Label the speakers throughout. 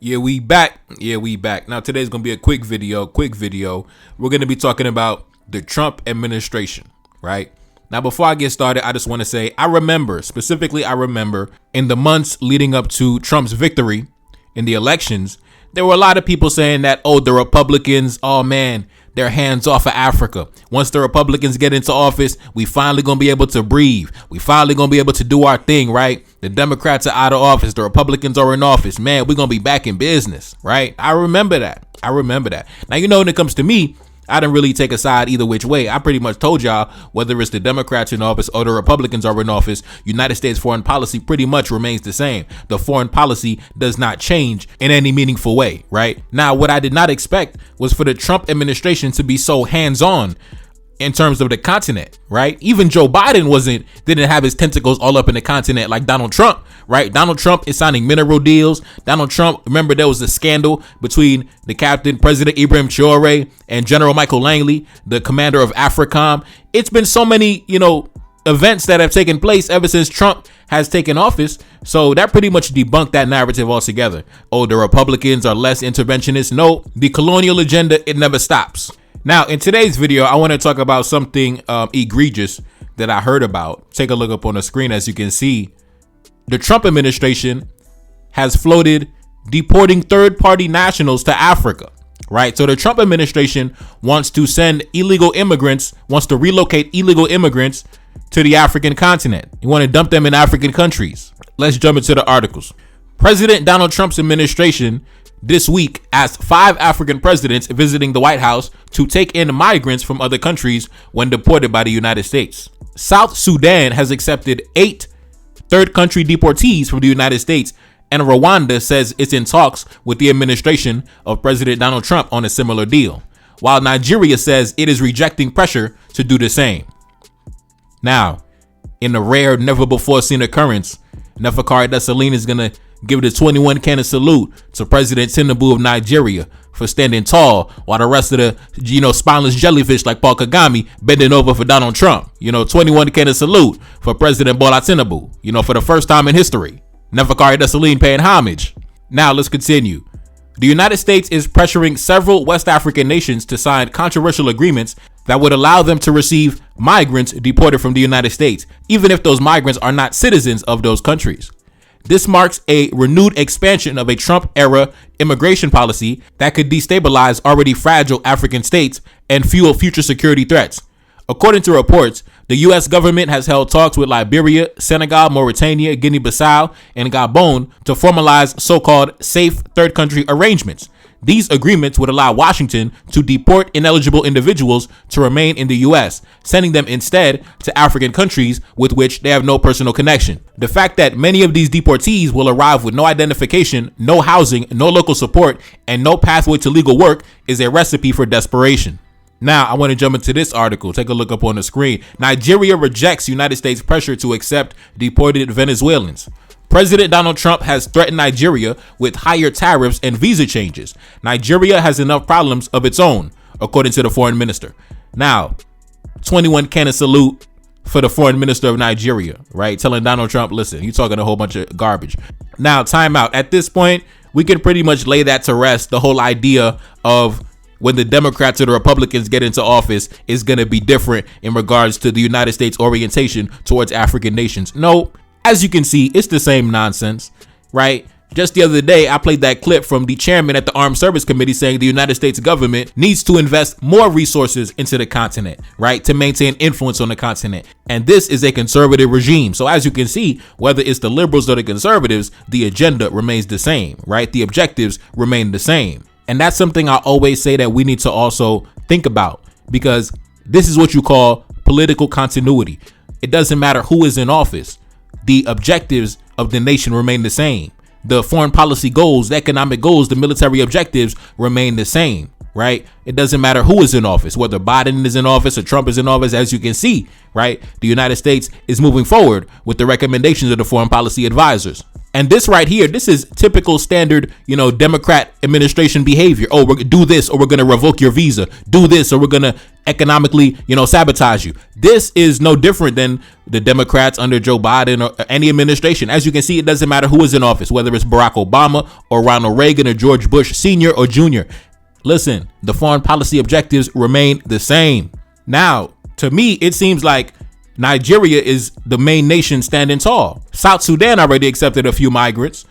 Speaker 1: Yeah, we back. Now today's going to be a quick video. We're going to be talking about the Trump administration, right? Now, before I get started, I just want to say I remember in the months leading up to Trump's victory in the elections, there were a lot of people saying that, the Republicans, they're hands off of Africa. Once the Republicans get into office, we finally gonna be able to breathe. We finally gonna be able to do our thing, right? The Democrats are out of office. The Republicans are in office. Man, we're gonna be back in business, right? I remember that. Now, when it comes to me, I didn't really take a side either which way. I pretty much told y'all whether it's the Democrats in office or the Republicans are in office, United States foreign policy pretty much remains the same. The foreign policy does not change in any meaningful way, right? Now, what I did not expect was for the Trump administration to be so hands-on in terms of the continent, right? Even Joe Biden didn't have his tentacles all up in the continent like Donald Trump, right? Donald Trump is signing mineral deals. Donald Trump, remember there was a scandal between the captain, President Ibrahim Traore, and General Michael Langley, the commander of AFRICOM. It's been so many, events that have taken place ever since Trump has taken office. So that pretty much debunked that narrative altogether. The Republicans are less interventionist. No, the colonial agenda, it never stops. Now, in today's video, I want to talk about something egregious that I heard about. Take a look up on the screen. As you can see, the Trump administration has floated deporting third-party nationals to Africa, right? So the Trump administration wants to relocate illegal immigrants to the African continent. You want to dump them in African countries. Let's jump into the articles. President Donald Trump's administration this week asked 5 African presidents visiting the White House to take in migrants from other countries when deported by the United States. South Sudan has accepted 8 third country deportees from the United States, and Rwanda says it's in talks with the administration of President Donald Trump on a similar deal, while Nigeria says it is rejecting pressure to do the same. Now, in a rare, never before seen occurrence, Neferkari Dessalines is going to give the 21 cannon salute to President Tinubu of Nigeria for standing tall while the rest of the, spineless jellyfish like Paul Kagame bending over for Donald Trump. 21 cannon salute for President Bola Tinubu, for the first time in history. Neferkari Dessalines paying homage. Now let's continue. The United States is pressuring several West African nations to sign controversial agreements that would allow them to receive migrants deported from the United States, even if those migrants are not citizens of those countries. This marks a renewed expansion of a Trump-era immigration policy that could destabilize already fragile African states and fuel future security threats. According to reports, the U.S. government has held talks with Liberia, Senegal, Mauritania, Guinea-Bissau, and Gabon to formalize so-called safe third country arrangements. These agreements would allow Washington to deport ineligible individuals to remain in the U.S., sending them instead to African countries with which they have no personal connection. The fact that many of these deportees will arrive with no identification, no housing, no local support, and no pathway to legal work is a recipe for desperation. Now, I want to jump into this article. Take a look up on the screen. Nigeria rejects United States pressure to accept deported Venezuelans. President Donald Trump has threatened Nigeria with higher tariffs and visa changes. Nigeria has enough problems of its own, according to the foreign minister. Now, 21 cannon salute for the foreign minister of Nigeria, right? Telling Donald Trump, listen, you're talking a whole bunch of garbage. Now, time out. At this point, we can pretty much lay that to rest. The whole idea of when the Democrats or the Republicans get into office is going to be different in regards to the United States orientation towards African nations. No. As you can see, it's the same nonsense, right? Just the other day, I played that clip from the chairman at the Armed Service Committee saying the United States government needs to invest more resources into the continent, right? To maintain influence on the continent. And this is a conservative regime. So as you can see, whether it's the liberals or the conservatives, the agenda remains the same, right? The objectives remain the same. And that's something I always say that we need to also think about, because this is what you call political continuity. It doesn't matter who is in office. The objectives of the nation remain the same. The foreign policy goals, the economic goals, the military objectives remain the same, right? It doesn't matter who is in office, whether Biden is in office or Trump is in office. As you can see, right? The United States is moving forward with the recommendations of the foreign policy advisors. And this right here, this is typical standard, Democrat administration behavior. Oh, we're gonna do this or we're going to revoke your visa. Do this or we're going to economically, sabotage you. This is no different than the Democrats under Joe Biden or any administration. As you can see, it doesn't matter who is in office, whether it's Barack Obama or Ronald Reagan or George Bush Sr. or Jr. Listen, the foreign policy objectives remain the same. Now, to me, it seems like Nigeria is the main nation standing tall. South Sudan already accepted a few migrants.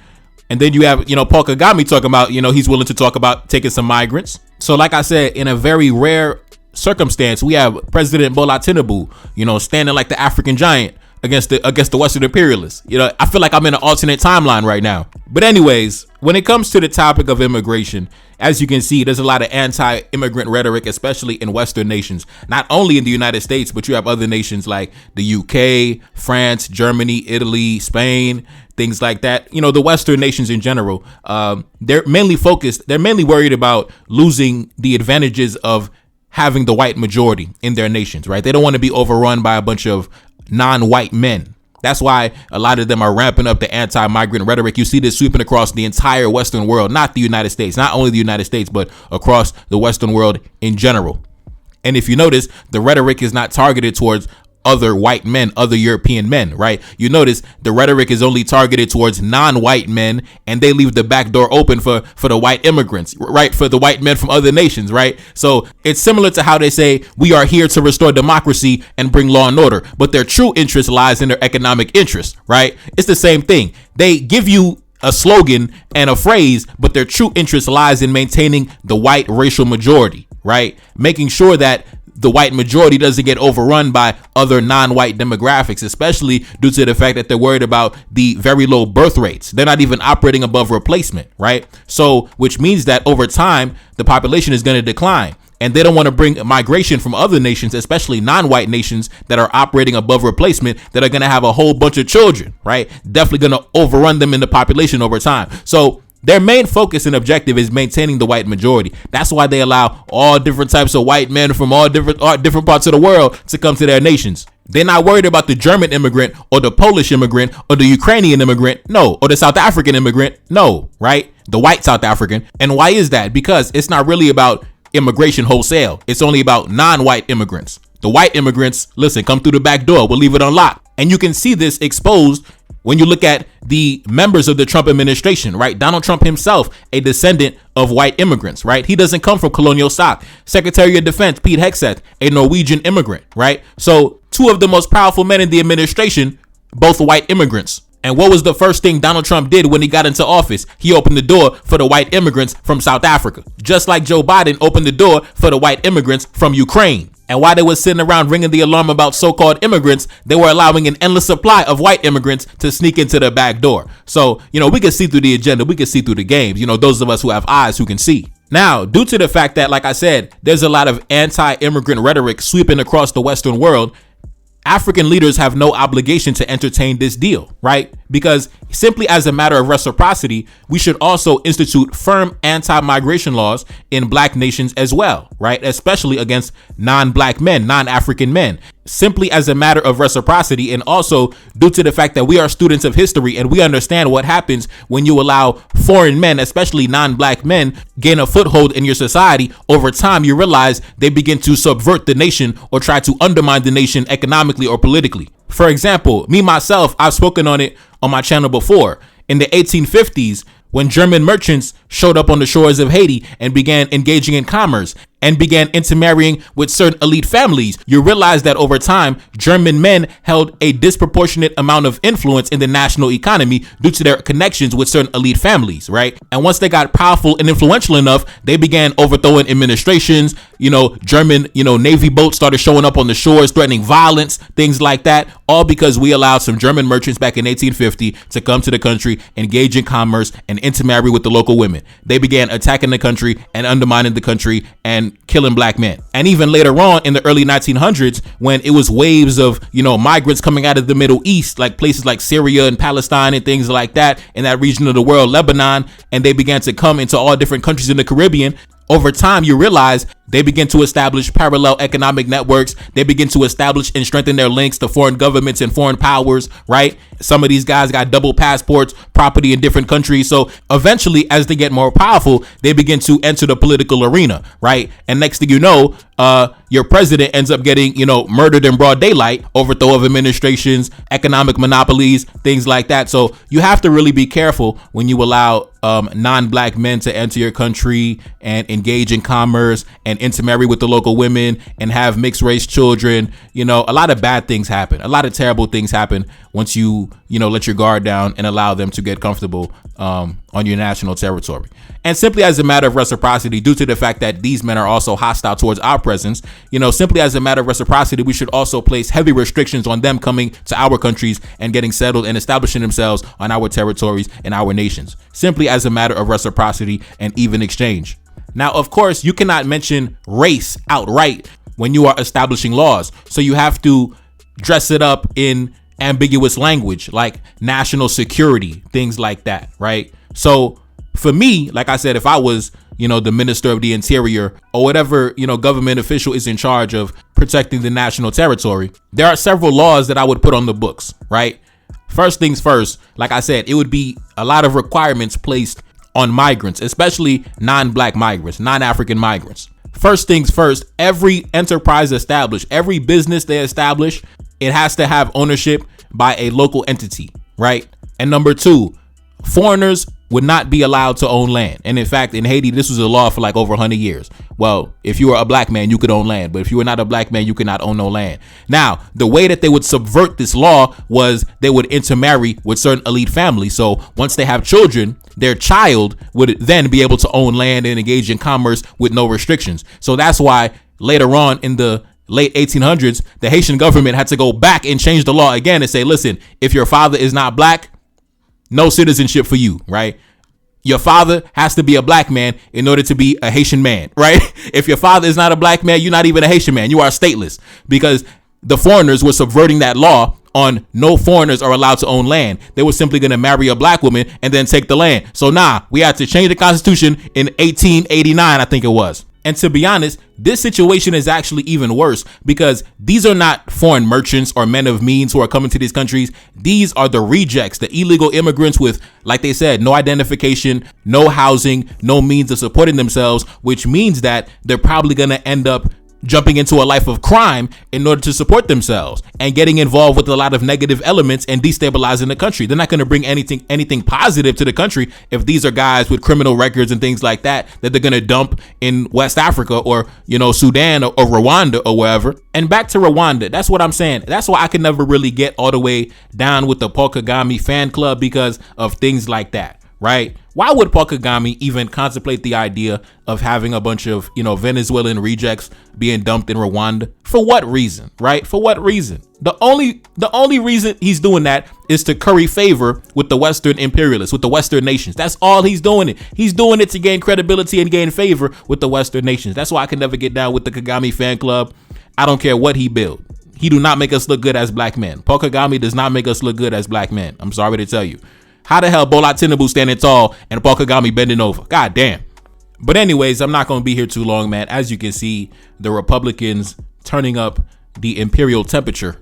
Speaker 1: And then you have, Paul Kagame talking about, he's willing to talk about taking some migrants. So like I said, in a very rare circumstance, we have President Bola Tinubu, standing like the African giant against the Western imperialists. I feel like I'm in an alternate timeline right now. But anyways, when it comes to the topic of immigration, as you can see, there's a lot of anti-immigrant rhetoric, especially in Western nations, not only in the United States, but you have other nations like the UK, France, Germany, Italy, Spain, things like that. The Western nations in general, they're mainly worried about losing the advantages of having the white majority in their nations, right? They don't want to be overrun by a bunch of non-white men. That's why a lot of them are ramping up the anti-migrant rhetoric. You see this sweeping across the entire Western world, not the United States, not only the United States, but across the Western world in general. And if you notice, the rhetoric is not targeted towards other white men, other European men, right? You notice the rhetoric is only targeted towards non-white men, and they leave the back door open for the white immigrants, right? For the white men from other nations, right? So it's similar to how they say we are here to restore democracy and bring law and order, but their true interest lies in their economic interest, right? It's the same thing. They give you a slogan and a phrase, but their true interest lies in maintaining the white racial majority, right? Making sure that the white majority doesn't get overrun by other non-white demographics, especially due to the fact that they're worried about the very low birth rates. They're not even operating above replacement, right? So, which means that over time, the population is going to decline. And they don't want to bring migration from other nations, especially non-white nations that are operating above replacement, that are going to have a whole bunch of children, right? Definitely going to overrun them in the population over time. So their main focus and objective is maintaining the white majority. That's why they allow all different types of white men from all different parts of the world to come to their nations. They're not worried about the German immigrant or the Polish immigrant or the Ukrainian immigrant, no, or the South African immigrant, no, right? The white South African. And why is that? Because it's not really about immigration wholesale. It's only about non-white immigrants. The white immigrants, listen, come through the back door. We'll leave it unlocked. And you can see this exposed when you look at the members of the Trump administration, right? Donald Trump himself, a descendant of white immigrants, right? He doesn't come from colonial stock. Secretary of Defense, Pete Hegseth, a Norwegian immigrant, right? So two of the most powerful men in the administration, both white immigrants. And what was the first thing Donald Trump did when he got into office? He opened the door for the white immigrants from South Africa, just like Joe Biden opened the door for the white immigrants from Ukraine. And while they were sitting around ringing the alarm about so-called immigrants, they were allowing an endless supply of white immigrants to sneak into the back door. So, we can see through the agenda. We can see through the games. Those of us who have eyes who can see. Now, due to the fact that, like I said, there's a lot of anti-immigrant rhetoric sweeping across the Western world, African leaders have no obligation to entertain this deal, right? Because simply as a matter of reciprocity, we should also institute firm anti-migration laws in black nations as well, right? Especially against non-black men, non-African men. Simply as a matter of reciprocity, and also due to the fact that we are students of history and we understand what happens when you allow foreign men, especially non-black men, gain a foothold in your society. Over time, you realize they begin to subvert the nation or try to undermine the nation economically or politically. For example, me, myself, I've spoken on it on my channel before. In the 1850s, when German merchants showed up on the shores of Haiti and began engaging in commerce and began intermarrying with certain elite families, you realize that over time, German men held a disproportionate amount of influence in the national economy due to their connections with certain elite families, right? And once they got powerful and influential enough, they began overthrowing administrations. German, Navy boats started showing up on the shores, threatening violence, things like that, all because we allowed some German merchants back in 1850 to come to the country, engage in commerce, and intermarry with the local women. They began attacking the country and undermining the country and killing black men. And even later on in the early 1900s, when it was waves of, migrants coming out of the Middle East, like places like Syria and Palestine and things like that, in that region of the world, Lebanon, and they began to come into all different countries in the Caribbean. Over time, you realize They begin to establish parallel economic networks. They begin to establish and strengthen their links to foreign governments and foreign powers, right? Some of these guys got double passports, property in different countries. So eventually, as they get more powerful, they begin to enter the political arena, right? And next thing you know, your president ends up getting, murdered in broad daylight, overthrow of administrations, economic monopolies, things like that. So you have to really be careful when you allow non-black men to enter your country and engage in commerce and intermarry with the local women and have mixed race children. A lot of bad things happen. A lot of terrible things happen once you let your guard down and allow them to get comfortable on your national territory. And simply as a matter of reciprocity, due to the fact that these men are also hostile towards our presence, simply as a matter of reciprocity, we should also place heavy restrictions on them coming to our countries and getting settled and establishing themselves on our territories and our nations, simply as a matter of reciprocity and even exchange. Now, of course, you cannot mention race outright when you are establishing laws. So you have to dress it up in ambiguous language like national security, things like that, right? So for me, like I said, if I was, the minister of the interior or whatever, government official is in charge of protecting the national territory, there are several laws that I would put on the books, right? First things first, like I said, it would be a lot of requirements placed on migrants, especially non-black migrants, non-African migrants. First things first, every enterprise established, every business they establish, it has to have ownership by a local entity, right? And number two, foreigners would not be allowed to own land. And in fact, in Haiti, this was a law for like over 100 years. Well, if you were a black man, you could own land. But if you were not a black man, you could not own no land. Now, the way that they would subvert this law was they would intermarry with certain elite families. So once they have children, their child would then be able to own land and engage in commerce with no restrictions. So that's why later on in the late 1800s, the Haitian government had to go back and change the law again and say, listen, if your father is not black, no citizenship for you, right? Your father has to be a black man in order to be a Haitian man, right? If your father is not a black man, you're not even a Haitian man. You are stateless, because the foreigners were subverting that law on no foreigners are allowed to own land. They were simply going to marry a black woman and then take the land. So we had to change the Constitution in 1889, I think it was. And to be honest, this situation is actually even worse because these are not foreign merchants or men of means who are coming to these countries. These are the rejects, the illegal immigrants with, like they said, no identification, no housing, no means of supporting themselves, which means that they're probably going to end up jumping into a life of crime in order to support themselves and getting involved with a lot of negative elements and destabilizing the country. They're not going to bring anything positive to the country if these are guys with criminal records and things like that they're going to dump in West Africa or, Sudan or Rwanda or wherever. And back to Rwanda, that's what I'm saying. That's why I could never really get all the way down with the Paul Kagame fan club because of things like that, right? Why would Paul Kagame even contemplate the idea of having a bunch of, Venezuelan rejects being dumped in Rwanda? For what reason, right? For what reason? The only reason he's doing that is to curry favor with the Western imperialists, with the Western nations. That's all he's doing it. He's doing it to gain credibility and gain favor with the Western nations. That's why I can never get down with the Kagame fan club. I don't care what he built. He do not make us look good as black men. Paul Kagame does not make us look good as black men. I'm sorry to tell you. How the hell Bola Tinubu standing tall and Paul Kagame bending over? God damn. But anyways, I'm not going to be here too long, man. As you can see, the Republicans turning up the imperial temperature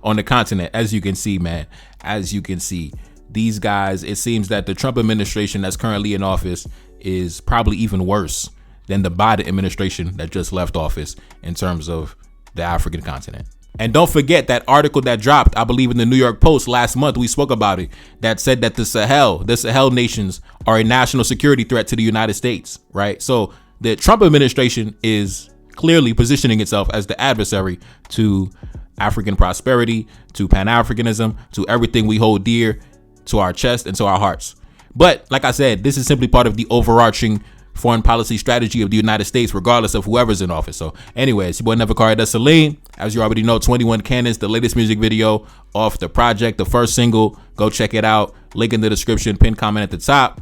Speaker 1: on the continent. As you can see, man, as you can see, these guys, it seems that the Trump administration that's currently in office is probably even worse than the Biden administration that just left office in terms of the African continent. And don't forget that article that dropped, I believe in the New York Post last month, we spoke about it, that said that the Sahel nations are a national security threat to the United States, right? So the Trump administration is clearly positioning itself as the adversary to African prosperity, to Pan-Africanism, to everything we hold dear to our chest and to our hearts. But like I said, this is simply part of the overarching foreign policy strategy of the United States, regardless of whoever's in office. So anyways, your boy Never that's Celine. As you already know, 21 Cannons, the latest music video off the project, the first single. Go check it out. Link in the description, pin comment at the top.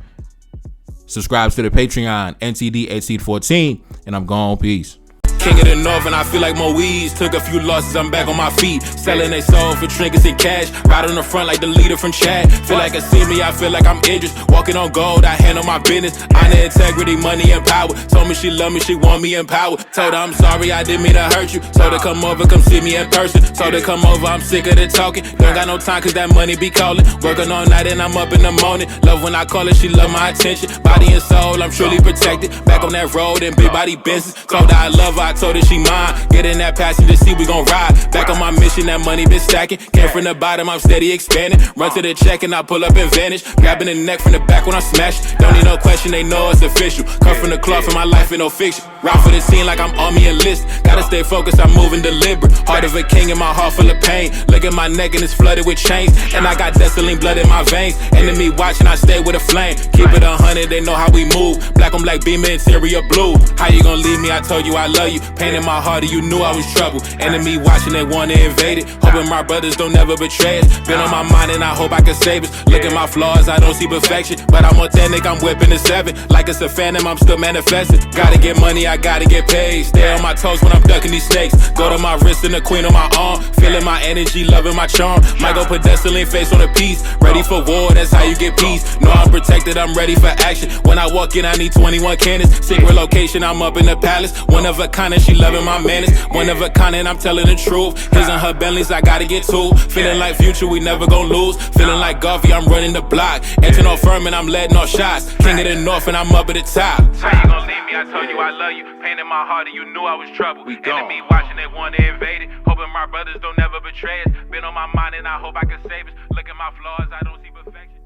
Speaker 1: Subscribe to the Patreon, NTD 1814, and I'm gone. Peace. King of the North and I feel like Moise. Took a few losses, I'm back on my feet. Selling they soul for trinkets and cash. Right on the front like the leader from Chad. Feel like a see me, I feel like I'm Idris. Walking on gold, I handle my business. Honor, integrity, money, and power. Told me she love me, she want me in power. Told her I'm sorry, I didn't mean to hurt you. Told her come over, come see me in person. Told her come over, I'm sick of the talking. Don't got no time cause that money be calling. Working all night and I'm up in the morning. Love when I call her, she love my attention. Body and soul, I'm truly protected. Back on that road and big body business. Told her I love her, I told her she mine. Get in that passenger seat, we gon' ride. Back on my mission, that money been stacking. Came from the bottom, I'm steady expanding. Run to the check and I pull up and vanish. Grabbing the neck from the back when I smash. Don't need no question, they know it's official. Cut from the cloth and my life ain't no fiction. Ride for the scene like I'm army enlist. Gotta stay focused, I'm moving deliberate. Heart of a king and my heart full of pain. Look at my neck and it's flooded with chains. And I got Desaline blood in my veins. Enemy watching, I stay with a flame. Keep it 100, they know how we move. Black on black beam, interior blue. How you gon' leave me? I told you I love you. Pain in my heart, you knew I was trouble. Enemy watching, they wanna invade it. Hoping my brothers don't never betray us. Been on my mind and I hope I can save us. Look at my flaws, I don't see perfection. But I'm authentic, I'm whipping the 7. Like it's a phantom, I'm still manifesting. Gotta get money, I gotta get paid. Stay on my toes when I'm ducking these snakes. Go to my wrist and the queen on my arm. Feeling my energy, loving my charm. Might go put Desaline face on a piece. Ready for war, that's how you get peace. Know I'm protected, I'm ready for action. When I walk in, I need 21 cannons. Secret location, I'm up in the palace. One of a kind and she loving my manners. One of a kind and I'm telling the truth. His and her Bentleys, I gotta get two. Feeling like future, we never gon' lose. Feeling like Garvey, I'm running the block. Entering off firm and I'm letting off shots. King of the North and I'm up at the top.
Speaker 2: How you gon' leave me? I told you I love you. Pain in my heart and you knew I was trouble. Enemy watching, they wanna invade it. Hoping my brothers don't never betray us. Been on my mind and I hope I can save us. Look at my flaws, I don't see perfection.